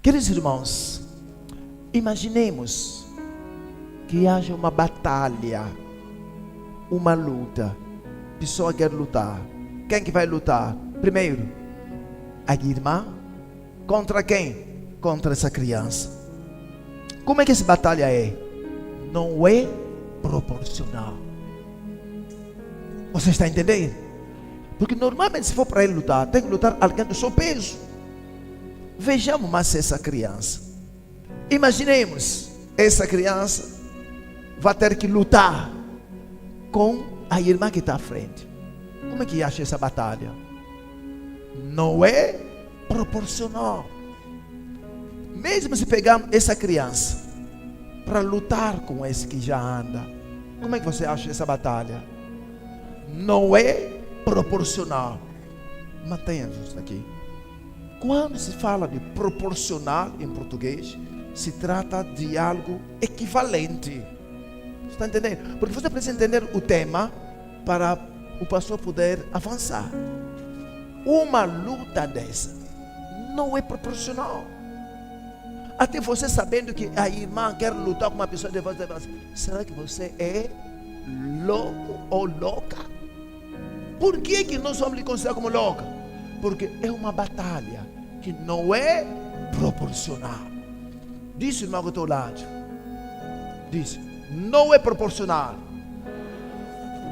Queridos irmãos, imaginemos que haja uma batalha, uma luta. A pessoa quer lutar. Quem que vai lutar? Primeiro, a irmã. Contra quem? Contra essa criança. Como é que essa batalha é? Não é proporcional. Você está entendendo? Porque normalmente se for para ele lutar, tem que lutar alguém do seu peso. Vejamos mais essa criança. Imaginemos, essa criança vai ter que lutar com a irmã que está à frente. Como é que acha essa batalha? Não é proporcional. Mesmo se pegarmos essa criança para lutar com esse que já anda, como é que você acha essa batalha? Não é proporcional. Mantenha justo aqui. Quando se fala de proporcional em português, se trata de algo equivalente. Você está entendendo? Porque você precisa entender o tema para o pastor poder avançar. Uma luta dessa não é proporcional. Até você sabendo que a irmã quer lutar com uma pessoa de você, será que você é louco ou louca? Por que nós vamos lhe considerar como louca? Porque é uma batalha que não é proporcional. Diz o irmão que está ao lado. Diz, não é proporcional.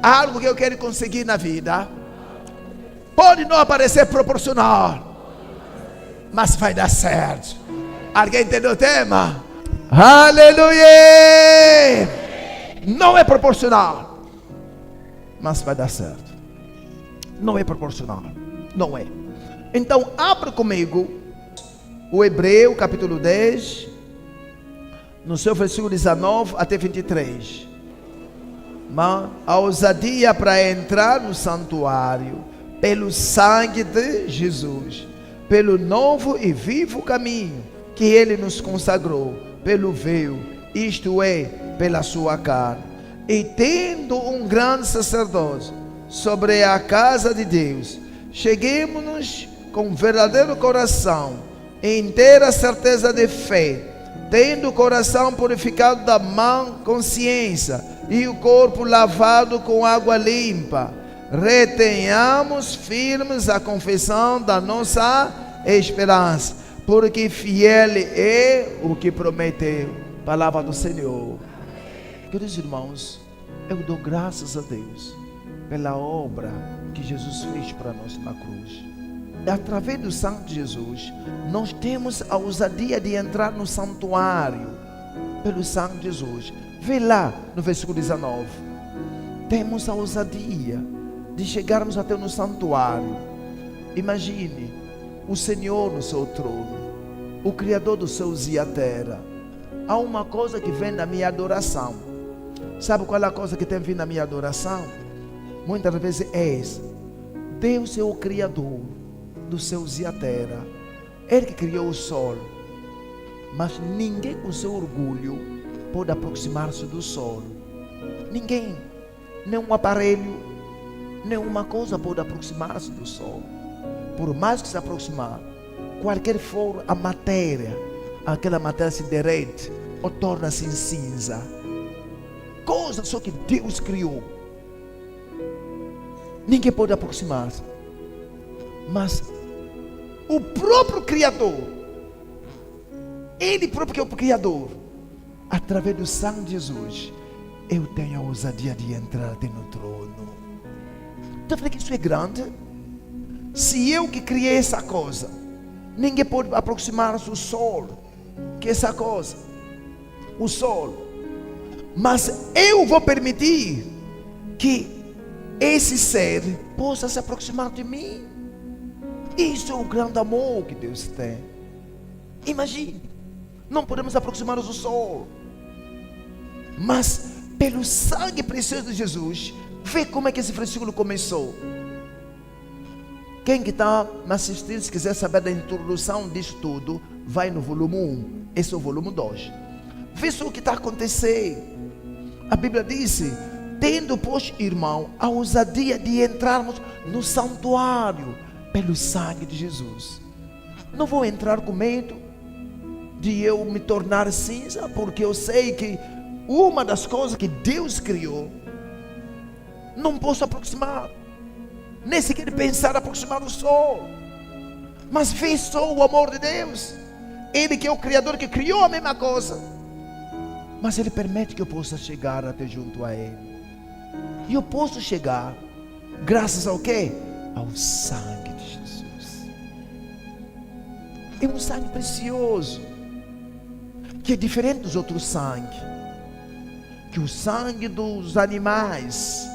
Algo que eu quero conseguir na vida pode não aparecer proporcional, mas vai dar certo. Alguém entendeu o tema? Aleluia! Não é proporcional, mas vai dar certo. Não é proporcional. Não é. Então, abra comigo o Hebreu, capítulo 10, no seu versículo 19 até 23. Mas a ousadia para entrar no santuário, pelo sangue de Jesus, pelo novo e vivo caminho que Ele nos consagrou, pelo véu, isto é, pela sua carne. E tendo um grande sacerdócio sobre a casa de Deus, cheguemos-nos com verdadeiro coração, em inteira certeza de fé, tendo o coração purificado da má consciência e o corpo lavado com água limpa. Retenhamos firmes a confissão da nossa esperança, porque fiel é o que prometeu. Palavra do Senhor. Queridos irmãos, eu dou graças a Deus pela obra que Jesus fez para nós na cruz. Através do sangue de Jesus, nós temos a ousadia de entrar no santuário pelo sangue de Jesus. Vê lá no versículo 19. Temos a ousadia de chegarmos até no santuário. Imagine o Senhor no seu trono, o Criador dos céus e a terra. Há uma coisa que vem na minha adoração. Sabe qual é a coisa que tem vindo na minha adoração? Muitas vezes é essa. Deus é o Criador dos céus e a terra. Ele que criou o sol. Mas ninguém com seu orgulho pode aproximar-se do sol. Ninguém. Nenhum aparelho, nenhuma coisa pode aproximar-se do sol. Por mais que se aproximar, qualquer for a matéria, aquela matéria se derrete ou torna-se em cinza. Coisa só que Deus criou. Ninguém pode aproximar-se. Mas o próprio Criador, Ele próprio que é o Criador, através do sangue de Jesus, eu tenho a ousadia de entrar até no trono. Está vendo que isso é grande? Se eu que criei essa coisa, ninguém pode aproximar-se do sol, que é essa coisa, o sol. Mas eu vou permitir que esse ser possa se aproximar de mim. Isso é o grande amor que Deus tem. Imagine, não podemos aproximar-nos do sol, mas pelo sangue precioso de Jesus. Vê como é que esse versículo começou. Quem que está me assistindo, se quiser saber da introdução disso tudo, vai no volume 1. Esse é o volume 2. Vê só o que está acontecendo. A Bíblia diz: tendo, pois, irmão, a ousadia de entrarmos no santuário pelo sangue de Jesus. Não vou entrar com medo, de eu me tornar cinza, porque eu sei que uma das coisas que Deus criou, não posso aproximar, nem sequer pensar aproximar o sol. Mas vê só o amor de Deus. Ele que é o Criador, que criou a mesma coisa, mas Ele permite que eu possa chegar até junto a Ele. E eu posso chegar graças ao quê? Ao sangue de Jesus. É um sangue precioso, que é diferente dos outros sangues. Que o sangue dos animais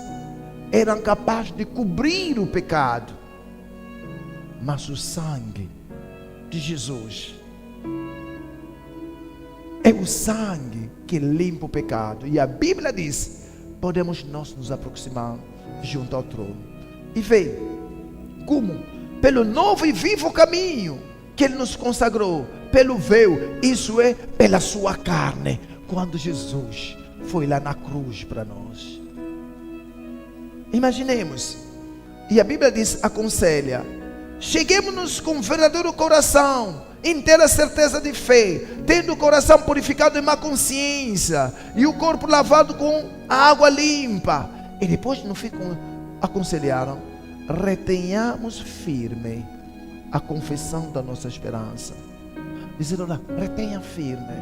eram capazes de cobrir o pecado, mas o sangue de Jesus é o sangue que limpa o pecado. E a Bíblia diz: podemos nós nos aproximar junto ao trono. E vê como, pelo novo e vivo caminho que Ele nos consagrou, pelo véu, isso é, pela sua carne, quando Jesus foi lá na cruz para nós. Imaginemos, e a Bíblia diz, aconselha: cheguemos-nos com verdadeiro coração, inteira certeza de fé, tendo o coração purificado de má consciência e o corpo lavado com a água limpa. E depois não ficam, aconselharam: retenhamos firme a confissão da nossa esperança. Dizendo lá, retenha firme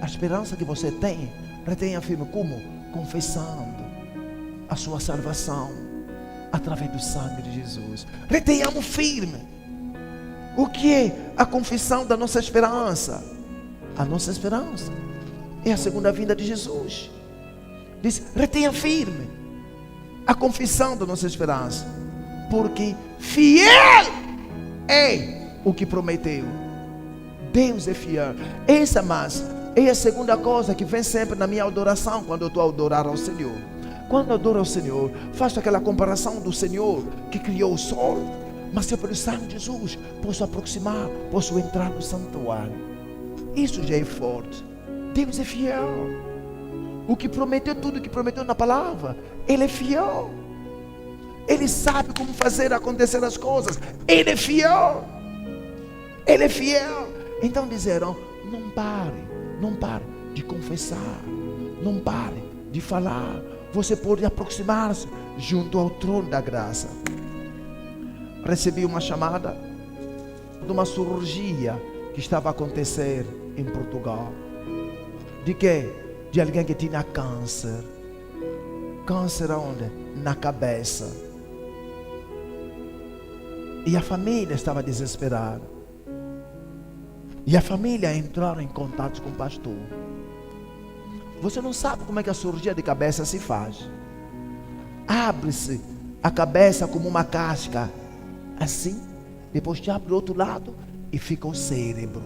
a esperança que você tem. Retenha firme como? Confessando a sua salvação através do sangue de Jesus. Retenhamos firme. O que é a confissão da nossa esperança? A nossa esperança é a segunda vinda de Jesus. Diz, retenha firme a confissão da nossa esperança, porque fiel é o que prometeu. Deus é fiel. Essa, mas, é a segunda coisa que vem sempre na minha adoração, quando eu estou a adorar ao Senhor. Quando eu adoro ao Senhor, faço aquela comparação do Senhor que criou o sol, mas eu, pelo sangue de Jesus, posso aproximar, posso entrar no santuário. Isso já é forte. Deus é fiel. O que prometeu, tudo que prometeu na palavra, Ele é fiel. Ele sabe como fazer acontecer as coisas. Ele é fiel. Ele é fiel. Então disseram, não pare de confessar, não pare de falar. Você pode aproximar-se junto ao trono da graça. Recebi uma chamada de uma cirurgia que estava a acontecer em Portugal. De quê? De alguém que tinha câncer. Câncer aonde? Na cabeça. E a família estava desesperada. E a família entraram em contato com o pastor. Você não sabe como é que a cirurgia de cabeça se faz. Abre-se a cabeça como uma casca, assim. Depois te abre do outro lado e fica o cérebro.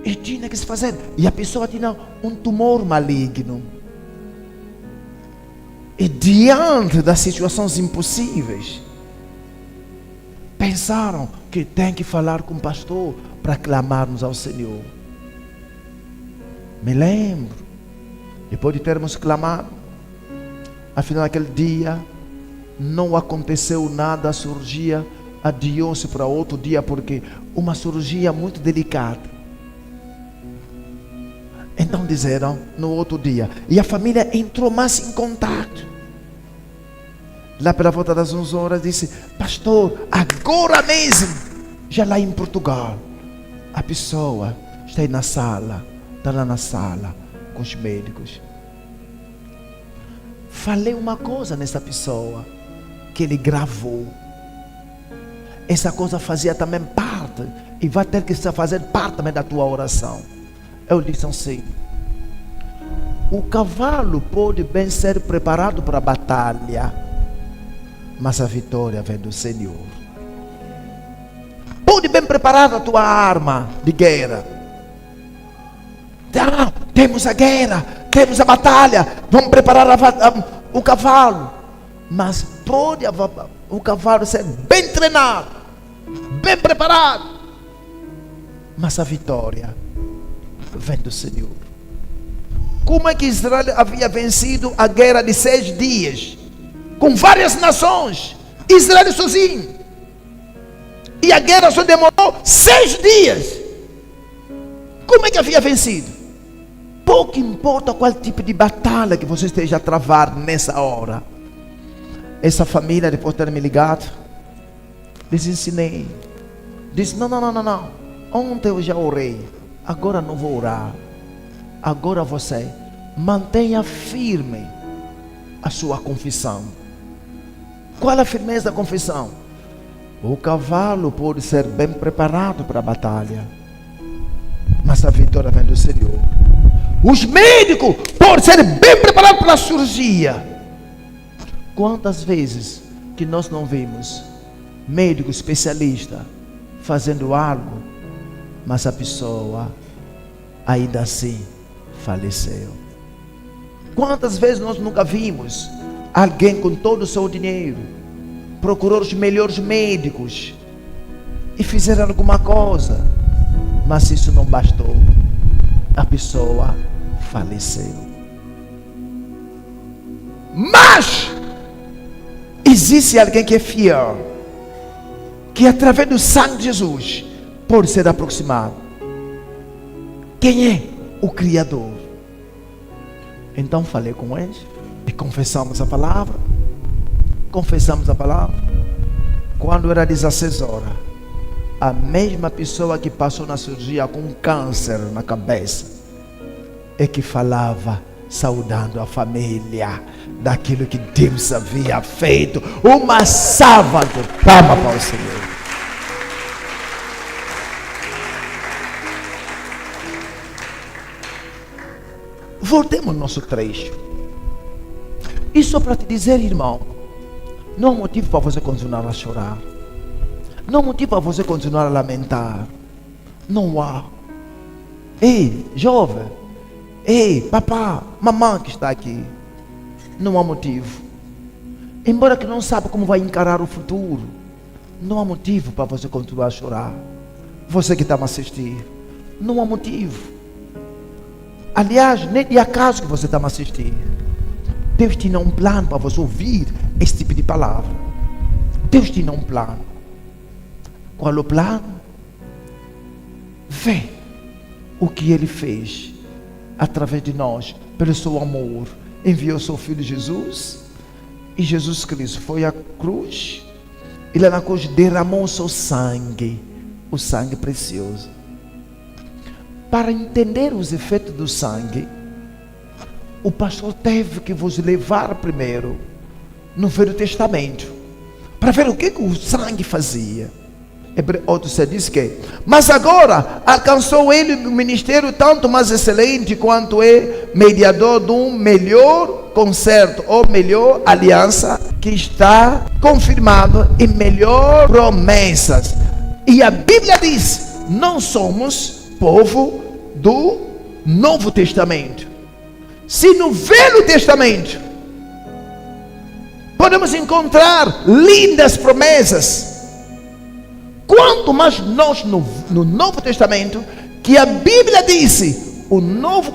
E tinha que se fazer. E a pessoa tinha um tumor maligno. E diante das situações impossíveis, pensaram que tem que falar com o pastor para clamarmos ao Senhor. Me lembro, depois de termos clamado, afinal naquele dia não aconteceu nada, a cirurgia adiou-se para outro dia, porque uma cirurgia muito delicada. Então disseram no outro dia, e a família entrou mais em contato. Lá pela volta das 11 horas disse, pastor, agora mesmo, já lá em Portugal, a pessoa está aí na sala, está lá na sala com os médicos. Falei uma coisa nessa pessoa que ele gravou. Essa coisa fazia também parte e vai ter que fazer parte também da tua oração. Eu disse assim: o cavalo pode bem ser preparado para a batalha, mas a vitória vem do Senhor. Pode bem preparar a tua arma de guerra. Ah, temos a guerra, temos a batalha, vamos preparar o cavalo. Mas pode o cavalo ser bem treinado, bem preparado, mas a vitória vem do Senhor. Como é que Israel havia vencido a guerra de 6 dias, com várias nações, Israel sozinho, e a guerra só demorou 6 dias. Como é que havia vencido? Pouco importa qual tipo de batalha que você esteja a travar nessa hora. Essa família, depois de ter me ligado, lhes ensinei. Disse, não. Ontem eu já orei. Agora não vou orar. Agora você mantenha firme a sua confissão. Qual a firmeza da confissão? O cavalo pode ser bem preparado para a batalha, mas a vitória vem do Senhor. Os médicos podem ser bem preparados para a cirurgia. Quantas vezes que nós não vimos médico especialista fazendo algo, mas a pessoa ainda assim faleceu? Quantas vezes nós nunca vimos alguém com todo o seu dinheiro procurou os melhores médicos e fizeram alguma coisa, mas isso não bastou, a pessoa faleceu. Mas existe alguém que é fiel, que através do sangue de Jesus pode ser aproximado. Quem é? O Criador. Então falei com eles e confessamos a palavra. Quando era 16 horas, a mesma pessoa que passou na cirurgia com câncer na cabeça é que falava, saudando a família daquilo que Deus havia feito. Uma salva de palmas para o Senhor. Voltemos ao nosso trecho. Isso para te dizer, irmão, não há motivo para você continuar a chorar. Não há motivo para você continuar a lamentar. Não há. Ei, jovem. Ei, papá, mamãe que está aqui. Não há motivo. Embora que não sabe como vai encarar o futuro, não há motivo para você continuar a chorar. Você que está me assistindo, não há motivo. Aliás, nem de acaso que você está me assistindo. Deus tinha um plano para você ouvir esse tipo de palavra. Deus tinha um plano. Qual é o plano? Vê o que Ele fez através de nós, pelo seu amor. Enviou seu Filho Jesus, e Jesus Cristo foi à cruz. Ele na cruz derramou o seu sangue, o sangue precioso. Para entender os efeitos do sangue, o pastor teve que vos levar primeiro no Velho Testamento, para ver o que o sangue fazia. Outro se diz que, mas agora alcançou ele o ministério tanto mais excelente, quanto é mediador de um melhor concerto, ou melhor aliança, que está confirmado em melhor promessas. E a Bíblia diz, não somos povo do Novo Testamento. Se no Velho Testamento podemos encontrar lindas promessas, quanto mais nós no Novo Testamento, que a Bíblia disse, o Novo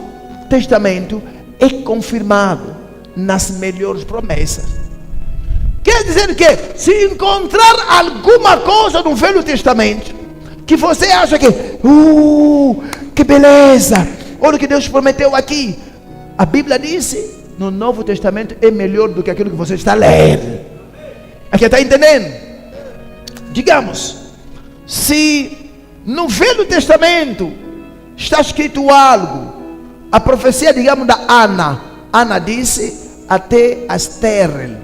Testamento é confirmado nas melhores promessas. Quer dizer que, se encontrar alguma coisa no Velho Testamento que você acha que beleza, olha o que Deus prometeu aqui, a Bíblia disse, no Novo Testamento é melhor do que aquilo que você está lendo. Aqui está entendendo? Digamos, se no Velho Testamento está escrito algo, a profecia, digamos, da Ana disse, até a estéril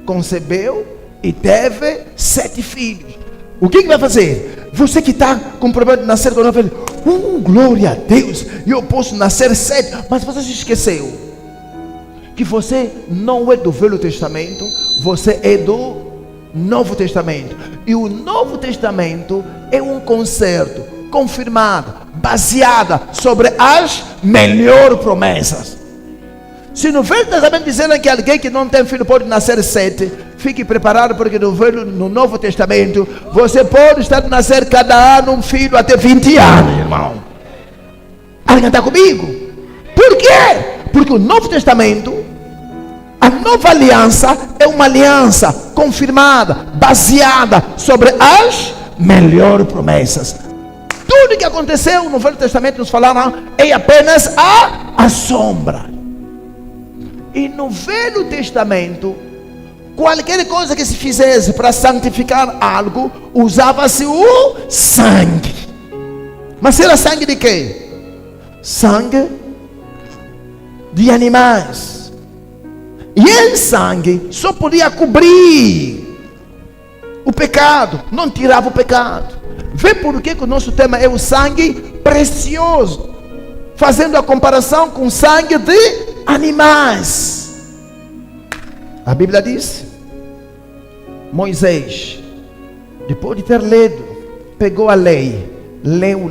concebeu e teve 7 filhos. O que vai fazer? Você que está com problema de nascer com 9 filhos, glória a Deus, eu posso nascer 7, mas você se esqueceu que você não é do Velho Testamento, você é do Novo Testamento. E o Novo Testamento é um concerto confirmado, baseado sobre as melhores promessas. Se no Velho Testamento disseram que alguém que não tem filho pode nascer 7, fique preparado, porque no Novo Testamento você pode estar a nascer cada ano um filho até 20 anos, irmão. Alguém está comigo? Por quê? Porque o Novo Testamento, a nova aliança, é uma aliança confirmada, baseada sobre as melhores promessas. tudo que aconteceu no Velho Testamento, nos falaram, é apenas a sombra. E no Velho Testamento, qualquer coisa que se fizesse para santificar algo, usava-se o sangue. Mas era sangue de quê? Sangue de animais. E esse sangue só podia cobrir o pecado, não tirava o pecado. Vê por que o nosso tema é o sangue precioso, fazendo a comparação com o sangue de animais. A Bíblia diz: Moisés, depois de ter lido, pegou a lei, leu,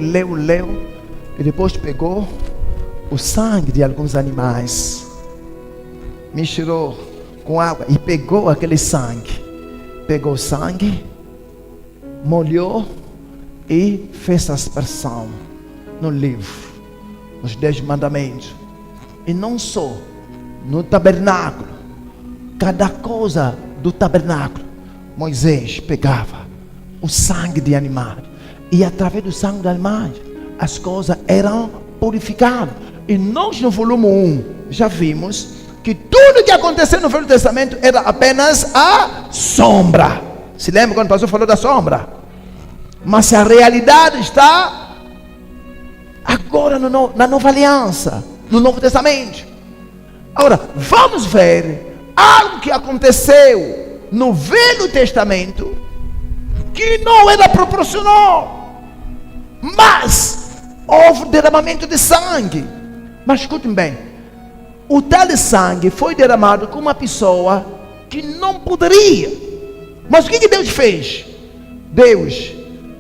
e depois pegou o sangue de alguns animais, misturou com água e pegou aquele sangue. Pegou o sangue, molhou e fez a aspersão no livro, nos 10 mandamentos. E não só no tabernáculo, cada coisa do tabernáculo, Moisés pegava o sangue de animais, e através do sangue de animais as coisas eram purificadas. E nós no volume 1 já vimos que tudo que aconteceu no Velho Testamento era apenas a sombra. Se lembra quando o pastor falou da sombra? Mas a realidade está agora na nova aliança, no Novo Testamento. Agora, vamos ver algo que aconteceu no Velho Testamento que não era proporcional, mas houve derramamento de sangue. Mas escutem bem, o tal sangue foi derramado com uma pessoa que não poderia. Mas o que Deus fez? Deus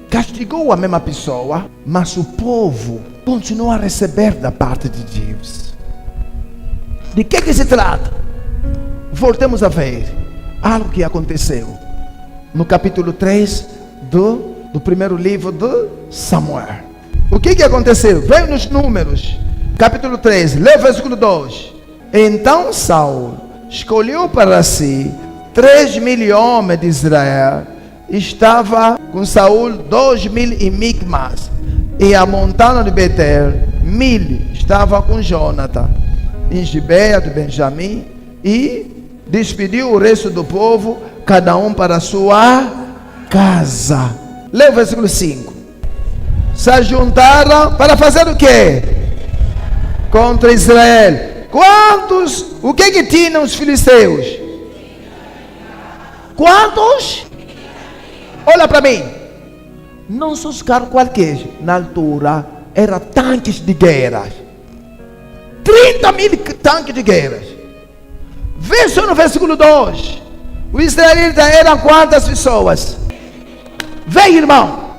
castigou a mesma pessoa, mas o povo continuou a receber da parte de Deus. De que se trata? Voltemos a ver algo que aconteceu no capítulo 3 do primeiro livro de Samuel. O que aconteceu? Veio nos Números, capítulo 3, lê o versículo 2. Então Saul escolheu para si 3.000 homens de Israel. Estava com Saul 2.000 em Micmas, e a montanha de Betel 1.000 estava com Jonathan em Gibeá de Benjamim, e despediu o resto do povo, cada um para a sua casa. Lê o versículo 5. Se juntaram para fazer o quê? Contra Israel. Quantos? O que tinham os filisteus? Quantos? Olha para mim. Não são os carros qualquer. Na altura, eram tanques de guerra. 30.000 tanques de guerra. Vê só no versículo 2. Os israelitas eram quantas pessoas? Vê, irmão.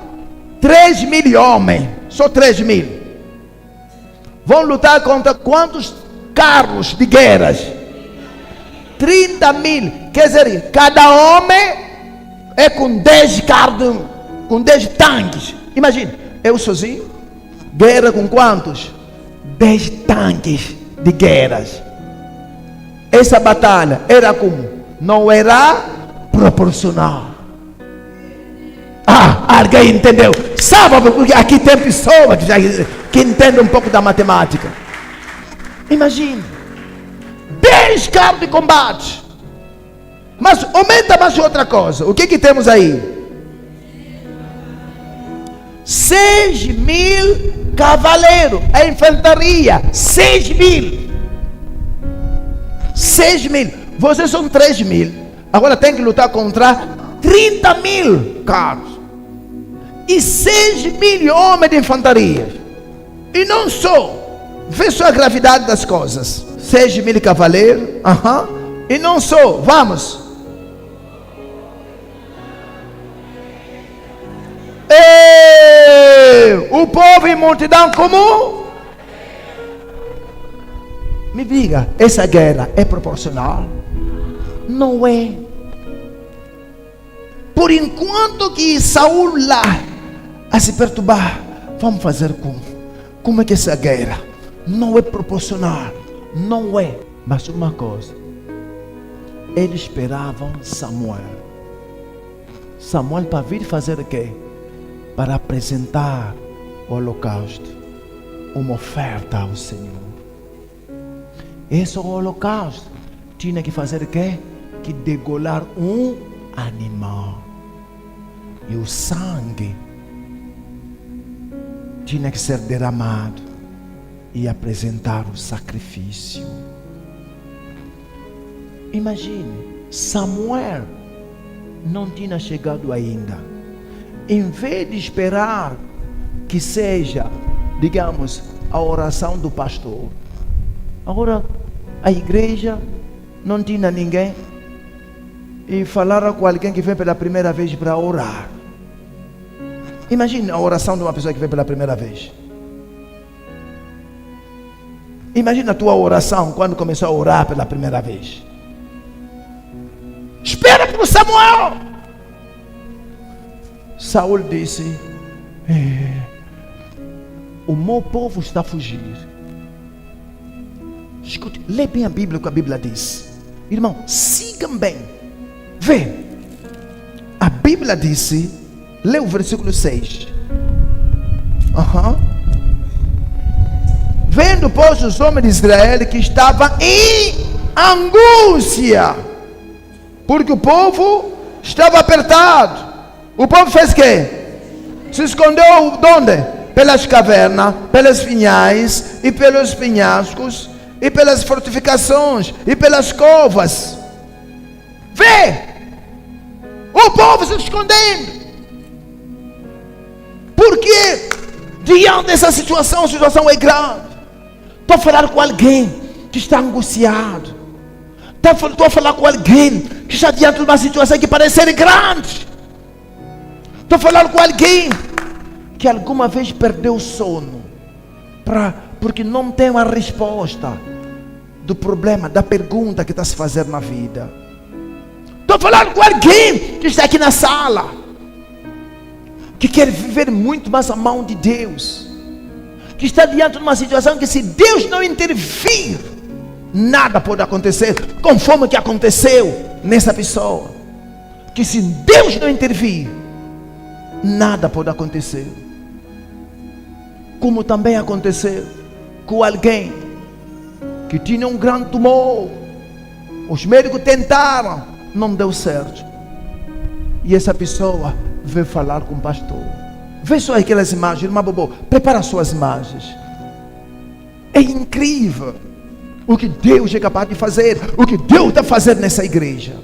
3.000 homens. Só 3.000. Vão lutar contra quantos carros de guerras? 30.000. Quer dizer, cada homem é com 10 carros, com 10 tanques. Imagina, eu sozinho, guerra com quantos? 10 tanques de guerras. Essa batalha era como? Não era proporcional. Alguém entendeu? Sabe, porque aqui tem pessoas que entendem um pouco da matemática. Imagine 10 carros de combate. Mas aumenta mais outra coisa. O que temos aí? 6.000 cavaleiros. A infantaria 6.000. 6.000. Vocês são 3.000. Agora tem que lutar contra 30.000 carros e 6.000 homens de infantaria. E não só. Vê só a gravidade das coisas. 6.000 cavaleiros. E não só. Vamos. O povo em multidão comum. Me diga, essa guerra é proporcional? Não é. Por enquanto que Saul lá a se perturbar, vamos fazer como é que essa guerra não é proporcional? Não é. Mas uma coisa, eles esperavam Samuel para vir fazer o quê? Para apresentar o holocausto, uma oferta ao Senhor. Esse holocausto tinha que fazer o quê? Que degolar um animal. E o sangue tinha que ser derramado e apresentar o sacrifício. Imagine, Samuel não tinha chegado ainda. Em vez de esperar que seja, digamos, a oração do pastor, agora a igreja não tinha ninguém e falaram com alguém que vem pela primeira vez para orar. Imagine a oração de uma pessoa que vem pela primeira vez. Imagina a tua oração quando começou a orar pela primeira vez. Espera por Samuel. Saul disse: o meu povo está a fugir. Escute, lê bem a Bíblia, o que a Bíblia diz. Irmão, sigam bem. Vê. A Bíblia disse, lê o versículo 6. Vendo, pois, os homens de Israel que estavam em angústia, porque o povo estava apertado. O povo fez o quê? Se escondeu de onde? Pelas cavernas, pelas vinhais e pelos penhascos e pelas fortificações e pelas covas. Vê! O povo se escondendo. Porque diante dessa situação, a situação é grave. Estou a falar com alguém que está angustiado. Estou a falar com alguém que está diante de uma situação que parece ser grande. Estou a falar com alguém que alguma vez perdeu o sono porque não tem uma resposta do problema, da pergunta que está a se fazer na vida. Estou a falar com alguém que está aqui na sala, que quer viver muito mais a mão de Deus, que está diante de uma situação que, se Deus não intervir, nada pode acontecer, conforme que aconteceu nessa pessoa. Que se Deus não intervir, nada pode acontecer. Como também aconteceu com alguém que tinha um grande tumor. Os médicos tentaram, não deu certo. E essa pessoa veio falar com o pastor. Vê só aquelas imagens, irmã Bobo, prepara as suas imagens. É incrível o que Deus é capaz de fazer, o que Deus está fazendo nessa igreja.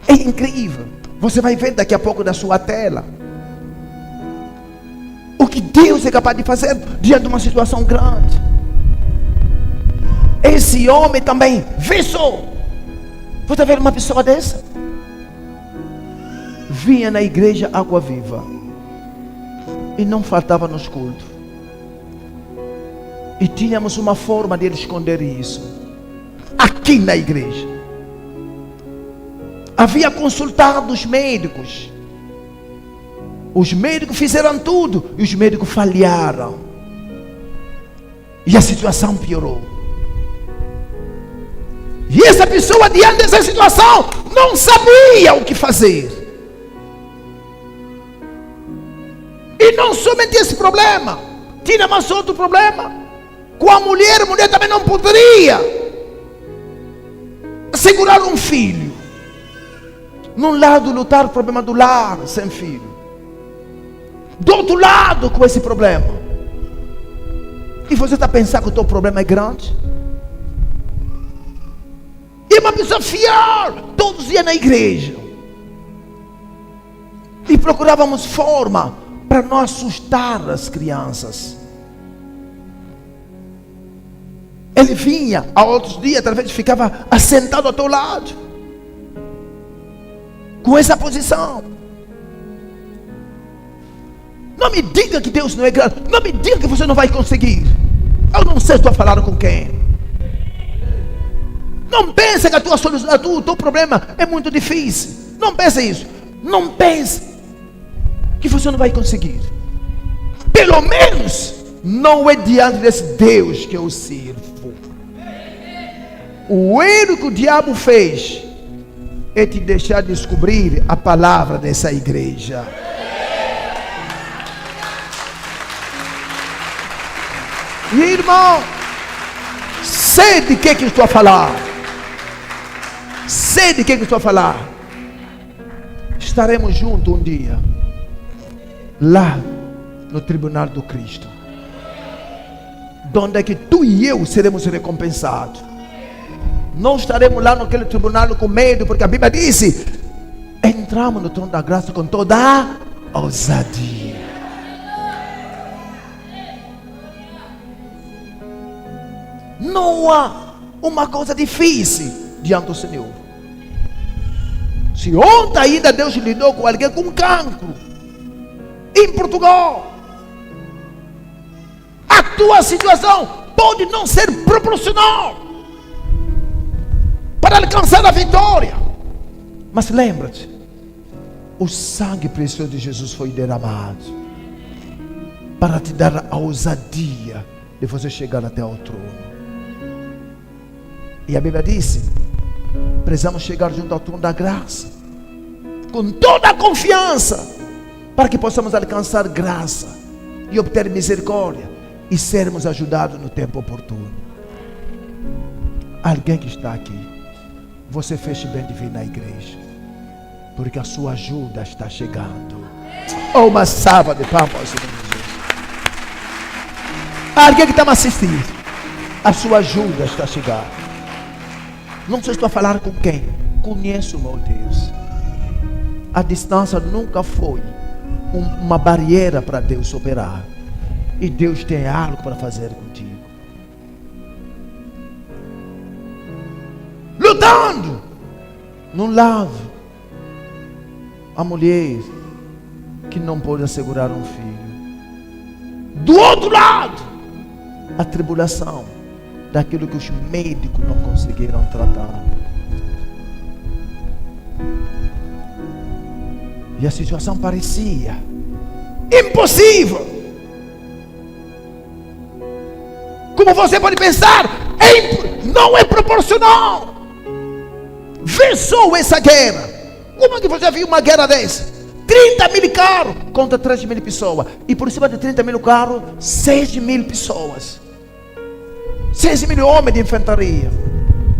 É incrível. Você vai ver daqui a pouco na sua tela o que Deus é capaz de fazer diante de uma situação grande. Esse homem também, vê só, você ver uma pessoa dessa, vinha na igreja Água Viva e não faltava nos cultos, e tínhamos uma forma de ele esconder isso aqui na igreja. Havia consultado os médicos. Os médicos fizeram tudo e os médicos falharam. E a situação piorou. E essa pessoa, diante dessa situação, não sabia o que fazer. E não somente esse problema, tinha mais outro problema. Com a mulher também não poderia segurar um filho. Num lado, lutar o problema do lar sem filho. Do outro lado, com esse problema. E você está pensando que o teu problema é grande? E uma pessoa fiel, todos iam na igreja. E procurávamos forma para não assustar as crianças. Ele vinha, a outros dias, talvez ficava assentado ao teu lado, com essa posição. Não me diga que Deus não é grande. Não me diga que você não vai conseguir. Eu não sei se estou falando com quem. Não pense que a tua solução, o teu problema é muito difícil. Não pense isso. Não pense que você não vai conseguir. Pelo menos não é diante desse Deus que eu sirvo. O erro que o diabo fez é te deixar descobrir a palavra dessa igreja. E irmão, sei de que estou a falar. Sei de que estou a falar. Estaremos juntos um dia, lá no tribunal do Cristo, onde é que tu e eu seremos recompensados. Não estaremos lá naquele tribunal com medo, porque a Bíblia disse: entramos no trono da graça com toda a ousadia. Não há uma coisa difícil diante do Senhor. Se ontem ainda Deus lidou com alguém com cancro em Portugal, a tua situação pode não ser proporcional para alcançar a vitória. Mas lembra-te, o sangue precioso de Jesus foi derramado para te dar a ousadia de você chegar até ao trono. E a Bíblia disse: precisamos chegar junto ao trono da graça, com toda a confiança, para que possamos alcançar graça e obter misericórdia e sermos ajudados no tempo oportuno. Alguém que está aqui, você fez bem de vir na igreja, porque a sua ajuda está chegando. Oh, uma salva de palmas ao Senhor Jesus. Alguém que está me assistindo, a sua ajuda está chegando. Não sei se estou a falar com quem. Conheço, meu Deus. A distância nunca foi uma barreira para Deus operar. E Deus tem algo para fazer contigo. Lutando num lado, a mulher que não pode assegurar um filho. Do outro lado, a tribulação daquilo que os médicos não conseguiram tratar. E a situação parecia impossível. Como você pode pensar, não é proporcional. Vê só essa guerra. Como é que você viu uma guerra dessa? 30 mil carros contra 3 mil pessoas. E por cima de 30 mil carros, 6 mil pessoas. 6 mil homens de infantaria.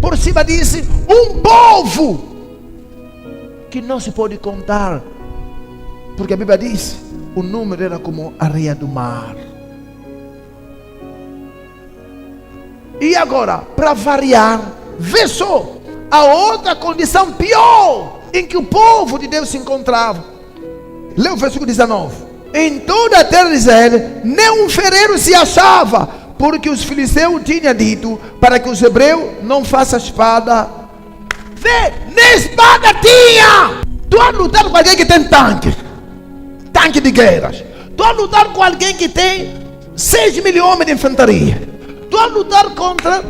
Por cima disso, um povo que não se pode contar, porque a Bíblia diz: o número era como a areia do mar. E agora, para variar, vê só a outra condição pior em que o povo de Deus se encontrava. Lê o versículo 19. Em toda a terra de Israel, nem um ferreiro se achava, porque os filisteus tinham dito para que os hebreus não façam espada. Vê, nem espada tinha. Tu a lutar com alguém que tem tanque de guerras. Tu a lutar com alguém que tem 6 mil homens de infantaria. Tu a lutar contra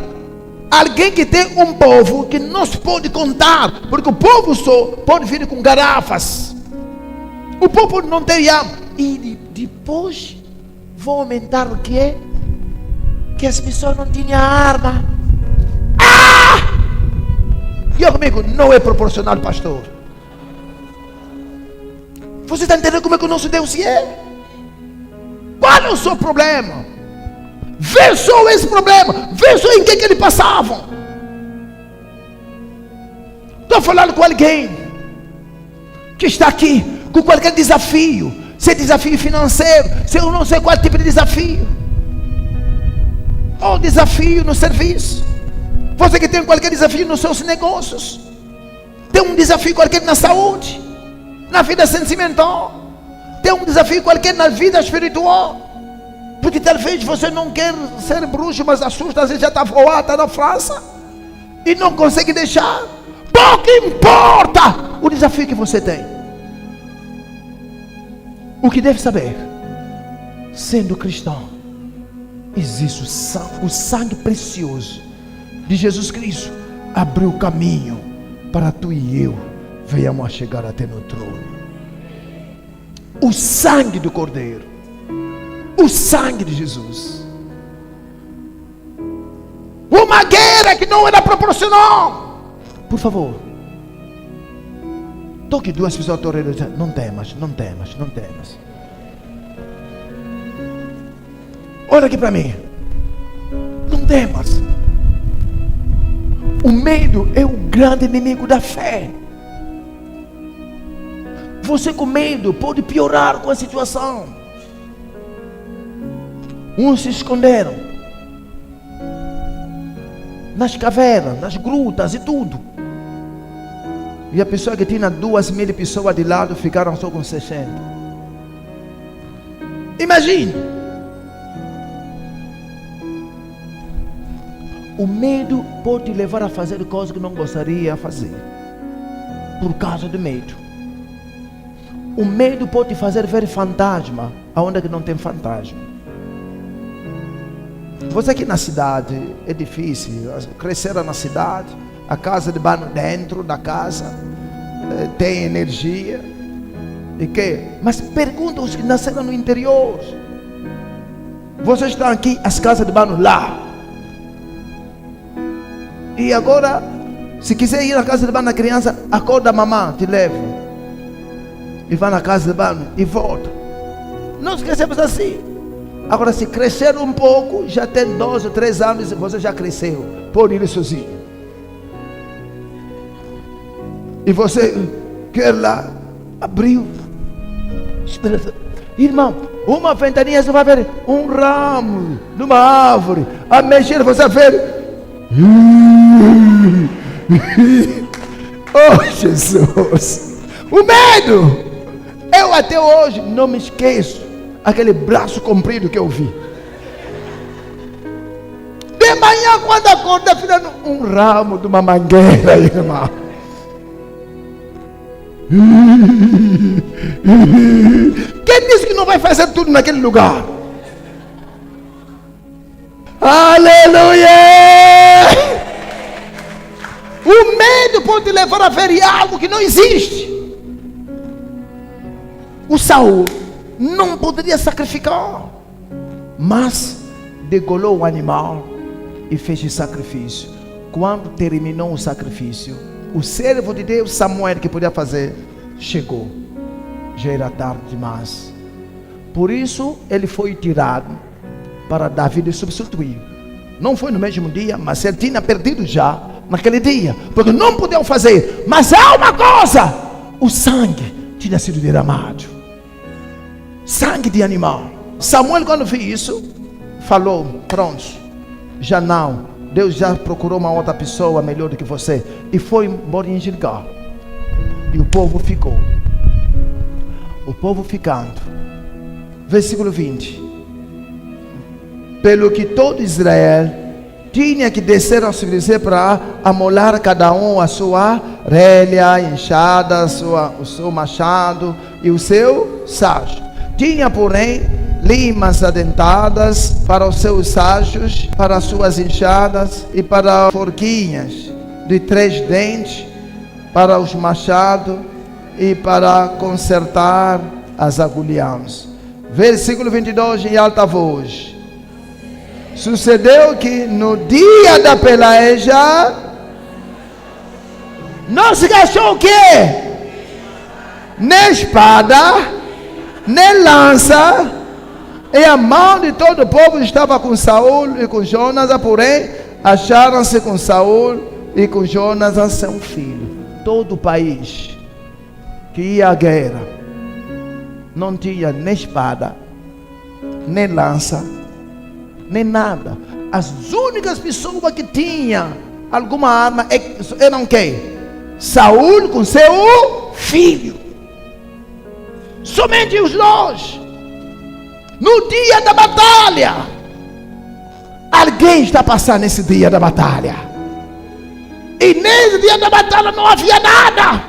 alguém que tem um povo que não se pode contar, porque o povo só pode vir com garrafas. O povo não tem água. E depois vou aumentar o quê? Que as pessoas não tinham arma. E eu comigo, não é proporcional, pastor. Você está entendendo como é que o nosso Deus é? Qual é o seu problema? Vê só esse problema. Vê só em que ele passava. Estou falando com alguém que está aqui com qualquer desafio. Se é desafio financeiro, se eu não sei qual tipo de desafio, ou desafio no serviço. Você que tem qualquer desafio nos seus negócios, tem um desafio qualquer na saúde, na vida sentimental, tem um desafio qualquer na vida espiritual, porque talvez você não quer ser bruxo, mas assusta, às vezes já está voado, está na França e não consegue deixar. Pouco importa o desafio que você tem. O que deve saber, sendo cristão, existe o sangue precioso de Jesus Cristo abriu o caminho para tu e eu venhamos a chegar até no trono. O sangue do Cordeiro, o sangue de Jesus. Uma guerra que não era proporcional. Por favor, toque duas pessoas ao redor e diz: não temas, não temas, não temas. Olha aqui para mim. temas. O medo é o grande inimigo da fé. Você com medo pode piorar com a situação. Uns se esconderam nas cavernas, nas grutas e tudo. E a pessoa que tinha 2.000 pessoas de lado ficaram só com 60. Imagine. O medo pode te levar a fazer coisas que não gostaria de fazer. Por causa do medo. O medo pode te fazer ver fantasma aonde que não tem fantasma. Você aqui na cidade é difícil. Cresceram na cidade, a casa de banho dentro da casa, tem energia. E que? Mas pergunta os que nasceram no interior. Vocês estão aqui, as casas de banho lá. E agora, se quiser ir na casa de banho da criança, acorda a mamãe, te leva. E vai na casa de banho e volta. Nós crescemos assim. Agora, se crescer um pouco, já tem 12, 13 anos, você já cresceu. Pode ir sozinho. E você quer lá, abriu. Irmão, uma ventaninha você vai ver um ramo de uma árvore. A mexer, você vai ver. Oh, Jesus. O medo. Eu até hoje não me esqueço aquele braço comprido que eu vi. De manhã, quando acorda, virando um ramo de uma mangueira, irmão. Quem disse que não vai fazer tudo naquele lugar? Aleluia! O medo pode te levar a ver algo que não existe. O Saul não poderia sacrificar, mas degolou o animal e fez o sacrifício. Quando terminou o sacrifício, o servo de Deus Samuel, que podia fazer, chegou. Já era tarde demais. Por isso ele foi tirado para Davi lhe substituir. Não foi no mesmo dia, mas ele tinha perdido já naquele dia, porque não podiam fazer. Mas há uma coisa: o sangue tinha sido derramado. Sangue de animal. Samuel, quando viu isso, falou: pronto, já não, Deus já procurou uma outra pessoa melhor do que você. E foi embora em Gilgal. E o povo ficou. O povo ficando. Versículo 20. Pelo que todo Israel tinha que descer ao Silício para amolar cada um a sua relha, enxada, o seu machado e o seu sacho. Tinha, porém, limas adentadas para os seus sachos, para as suas enxadas e para forquinhas de 3 dentes, para os machados e para consertar as agulhãs. Versículo 22 em alta voz. Sucedeu que no dia da peleja não se gastou o quê? Nem espada, nem lança, e a mão de todo o povo estava com Saul e com Jonas, porém acharam-se com Saul e com Jonas seu filho. Todo o país que ia à guerra não tinha nem espada, nem lança, nem nada. As únicas pessoas que tinham alguma arma eram quem? Saul com seu filho. Somente os dois. No dia da batalha, alguém está passando esse dia da batalha. E nesse dia da batalha não havia nada.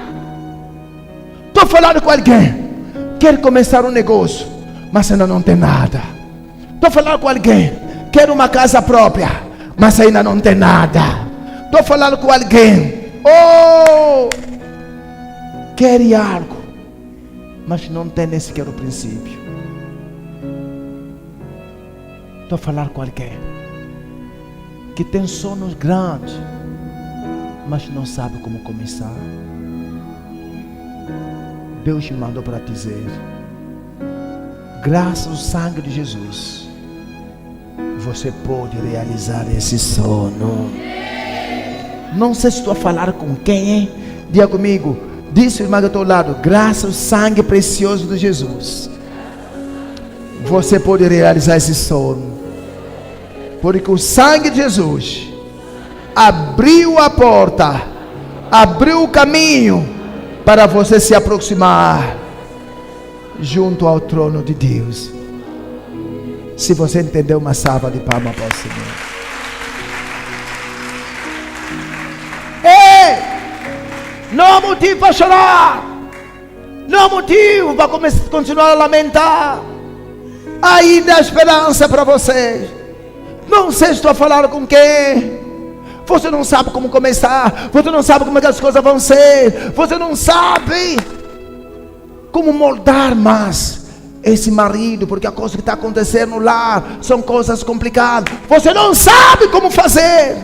Estou falando com alguém. Quer começar um negócio, mas ainda não tem nada. Estou falando com alguém. Quer uma casa própria, mas ainda não tem nada. Estou falando com alguém. Oh, quer algo, mas não tem nem sequer o princípio. Estou falando com alguém que tem sonhos grandes, mas não sabe como começar. Deus me mandou para dizer: graças ao sangue de Jesus, você pode realizar esse sono. Não sei se estou a falar com quem, hein? Diga comigo. Disse o irmão que estou ao lado. Graças ao sangue precioso de Jesus, você pode realizar esse sono. Porque o sangue de Jesus abriu a porta, abriu o caminho para você se aproximar junto ao trono de Deus. Se você entendeu, uma salva de palmas para o Senhor. Ei! Não há motivo para chorar. Não há motivo para continuar a lamentar. Ainda há esperança para você. Não sei se estou a falar com quem. Você não sabe como começar. Você não sabe como é que as coisas vão ser. Você não sabe como moldar mais esse marido, porque a coisa que está acontecendo lá são coisas complicadas. Você não sabe como fazer.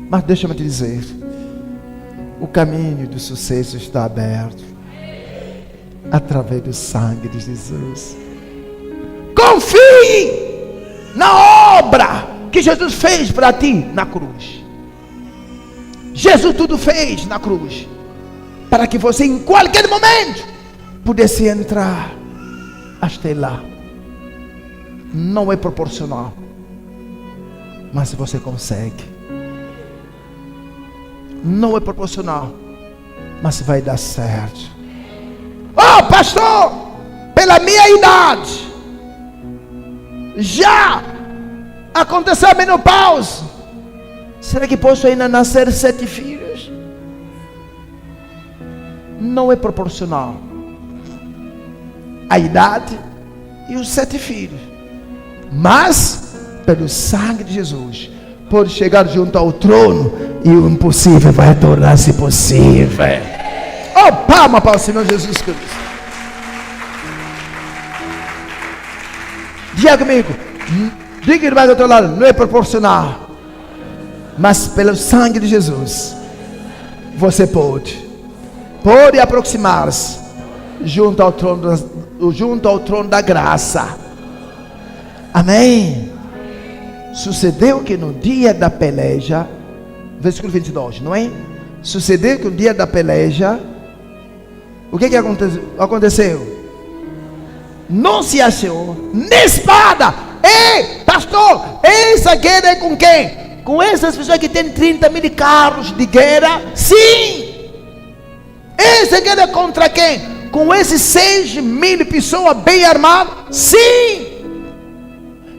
Mas deixa-me te dizer, o caminho do sucesso está aberto através do sangue de Jesus. Confie na obra que Jesus fez para ti na cruz. Jesus tudo fez na cruz para que você em qualquer momento pudesse entrar até lá. Não é proporcional, mas você consegue. Não é proporcional, mas vai dar certo. Oh, pastor, pela minha idade já aconteceu a menopausa. Será que posso ainda nascer 7 filhos? Não é proporcional a idade e os 7 filhos, mas pelo sangue de Jesus pode chegar junto ao trono e o impossível vai tornar-se possível. Oh, palma para o Senhor Jesus Cristo. Diga comigo. Diga, irmão do outro lado, não é proporcional, mas pelo sangue de Jesus você pode aproximar-se junto ao trono da graça. Amém. Sucedeu que no dia da peleja, versículo 22, não é? Sucedeu que no dia da peleja, o que aconteceu? Não se achou nem espada. Ei, pastor, essa guerra é com quem? Com essas pessoas que têm 30 mil carros de guerra? Sim. Essa guerra é contra quem? Com esses 6 mil pessoas bem armadas? Sim.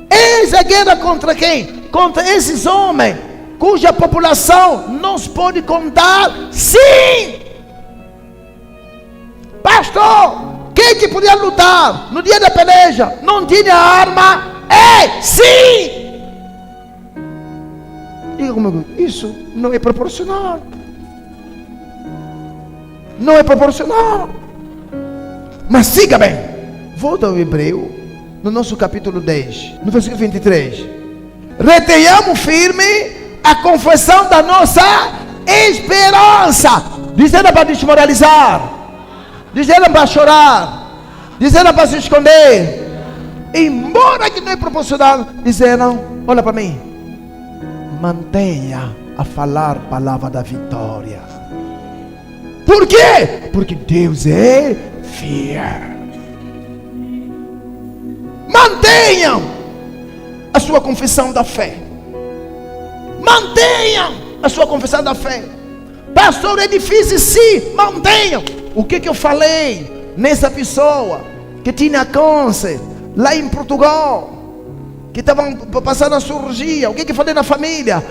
Essa guerra contra quem? Contra esses homens cuja população não se pode contar? Sim. Pastor, quem que podia lutar no dia da peleja? Não tinha arma? Sim. Diga comigo, isso não é proporcional. Não é proporcional. Mas siga bem. Volta ao Hebreu, no nosso capítulo 10, no versículo 23. Retenhamos firme a confissão da nossa esperança. Dizendo para desmoralizar, dizendo para chorar, dizendo para se esconder. Embora que não é proporcional, dizendo, olha para mim, mantenha a falar a palavra da vitória. Por quê? Porque Deus é fiel. Mantenham a sua confissão da fé. Mantenham a sua confissão da fé. Pastor, é difícil, sim. Mantenham. O que eu falei nessa pessoa que tinha câncer lá em Portugal, que estavam passando a cirurgia? O que eu falei na família?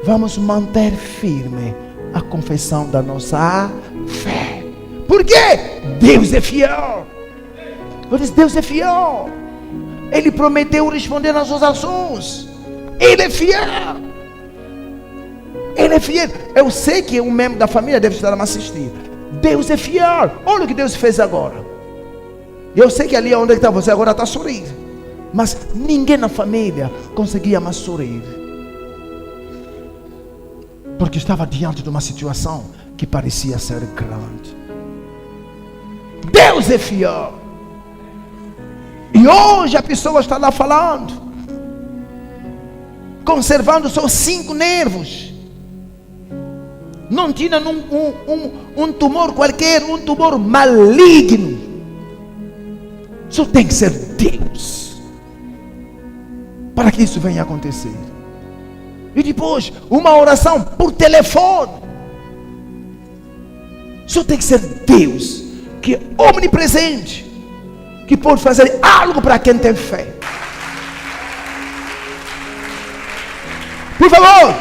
Vamos manter firme a confissão da nossa fé. Por quê? Deus é fiel. Eu disse, Deus é fiel. Ele prometeu responder nas suas ações. Ele é fiel. Ele é fiel. Eu sei que um membro da família deve estar a me assistir. Deus é fiel. Olha o que Deus fez agora. Eu sei que ali onde está você agora está sorrindo. Mas ninguém na família conseguia mais sorrir, porque estava diante de uma situação que parecia ser grande. Deus é fiel. E hoje a pessoa está lá falando, conservando só 5 nervos. Não tinha um tumor qualquer, um tumor maligno. Só tem que ser Deus para que isso venha acontecer. E depois, uma oração por telefone. Só tem que ser Deus, que é onipresente, que pode fazer algo para quem tem fé. Por favor,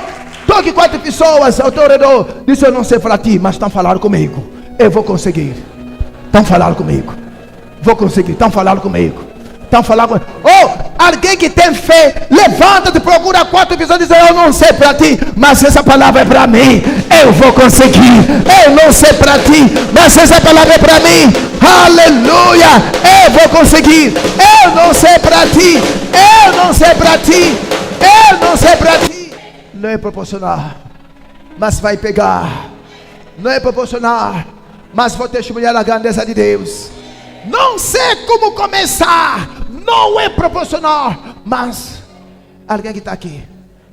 toque 4 pessoas ao teu redor. Diz: eu não sei para ti, mas estão falando comigo. Eu vou conseguir. Estão falando comigo. Vou conseguir. Estão falando comigo. Estão falando comigo. Oh, alguém que tem fé, levanta-te, procura 4 pessoas e diz: eu não sei para ti, mas essa palavra é para mim. Eu vou conseguir. Eu não sei para ti, mas essa palavra é para mim. Aleluia. Eu vou conseguir. Eu não sei para ti. Eu não sei para ti. Eu não sei para ti. Não é proporcional, mas vai pegar. Não é proporcional, mas vou testemunhar a grandeza de Deus. Não sei como começar. Não é proporcional, mas alguém que está aqui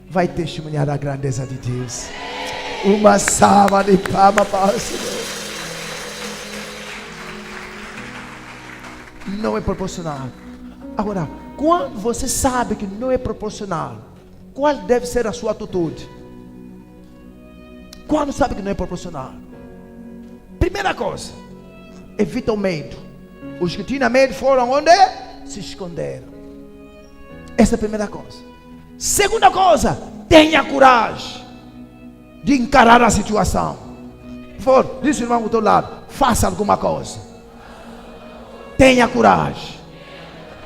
vai testemunhar a grandeza de Deus. Uma salva de palmas para o Senhor. Não é proporcional. Agora, quando você sabe que não é proporcional, qual deve ser a sua atitude? Quando sabe que não é proporcional? Primeira coisa, evita o medo. Os que tinham medo foram onde? Se esconderam. Essa é a primeira coisa. Segunda coisa, tenha coragem de encarar a situação. Por favor, diz o irmão do teu lado: faça alguma coisa. Tenha coragem.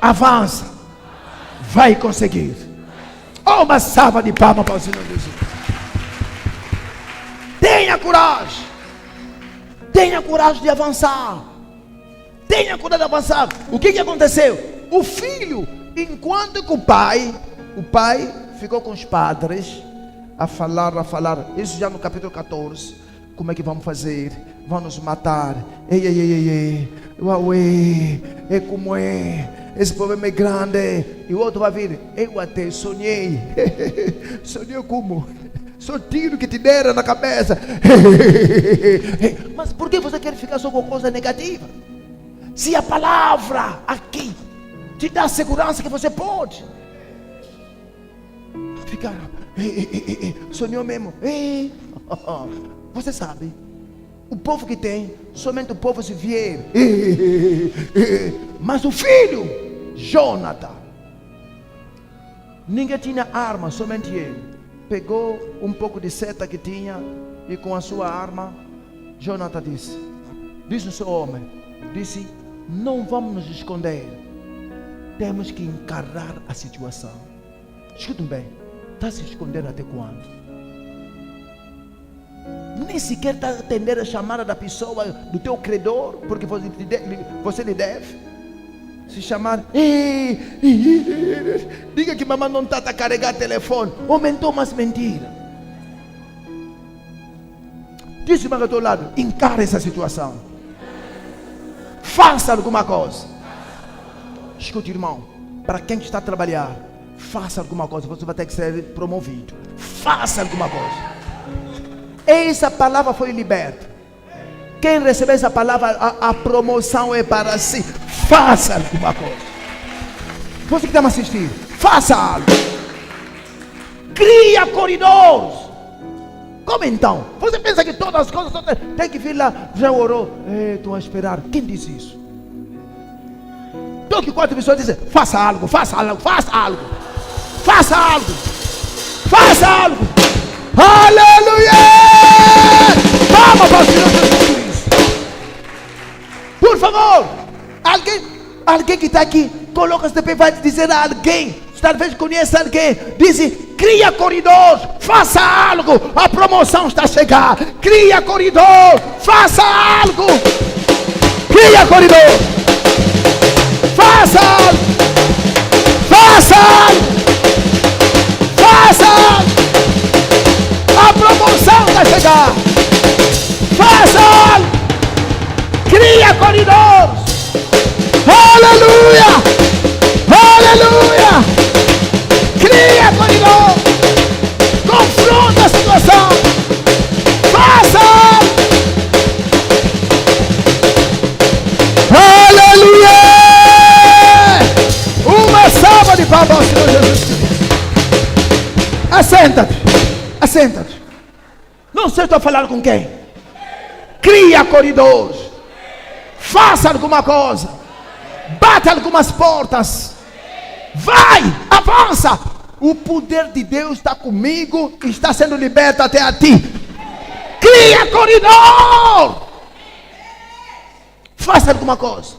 Avança. Vai conseguir. Oh, uma salva de palmas para o Senhor Jesus. Tenha coragem. Tenha coragem de avançar. Tenha coragem de avançar. O que aconteceu? O filho, enquanto que o pai ficou com os padres a falar. Isso já no capítulo 14. Como é que vamos fazer? Vão nos matar. Uauê, é como é. Esse problema é grande. E o outro vai vir: eu até sonhei. Sonhei como? Só tiro que te deram na cabeça. Mas por que você quer ficar só com coisa negativa? Se a palavra aqui te dá segurança que você pode ficar. Sonhou mesmo. Você sabe, o povo que tem, somente o povo se vier. Mas o filho, Jonathan, ninguém tinha arma, somente ele. Pegou um pouco de seta que tinha e com a sua arma, Jonathan disse o seu homem, não vamos nos esconder. Temos que encarar a situação. Escutem bem, está se escondendo até quando? Nem sequer está atendendo a chamada da pessoa, do teu credor, porque você lhe deve. Se chamar, diga que mamãe não está a carregar telefone. Aumentou umas mentiras. Diz o irmão do teu lado: encara essa situação. Faça alguma coisa. Escute, irmão, para quem está a trabalhar, faça alguma coisa. Você vai ter que ser promovido. Faça alguma coisa. Essa palavra foi liberta. Quem receber essa palavra, a promoção é para si. Faça alguma coisa. Você que está me assistindo, faça algo. Cria corredores. Como então? Você pensa que todas as coisas tem que vir lá? Já orou? Estou a esperar. Quem disse isso? Então que 4 pessoas dizem: faça algo, faça algo, faça algo. Faça algo. Faça algo. Aleluia! Vamos para o Senhor Jesus. Por favor, alguém que está aqui, coloca-se de pé, vai dizer a alguém, talvez conheça alguém, diz: cria corredores, faça algo, a promoção está a chegar. Cria corredor, faça algo. Cria corredor, faça algo. Faça algo. Faça algo. A promoção vai chegar. Faça algo. Cria corredores. Aleluia. Aleluia. Cria corredores. Assenta-te. Assenta-te. Não sei se estou a falar com quem. Cria corredores. Faça alguma coisa. Bata algumas portas. Vai, avança. O poder de Deus está comigo e está sendo liberto até a ti. Cria corredor. Faça alguma coisa.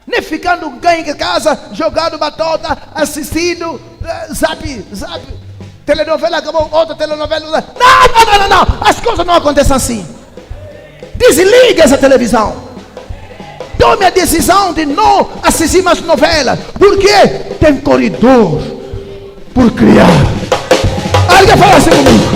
Nem ficando em casa, jogando batota, assistindo zap, telenovela acabou, outra telenovela. Não. As coisas não acontecem assim. Desliga essa televisão. Tome a decisão de não assistir mais novela. Porque tem corredor por criar. Alguém fala assim comigo.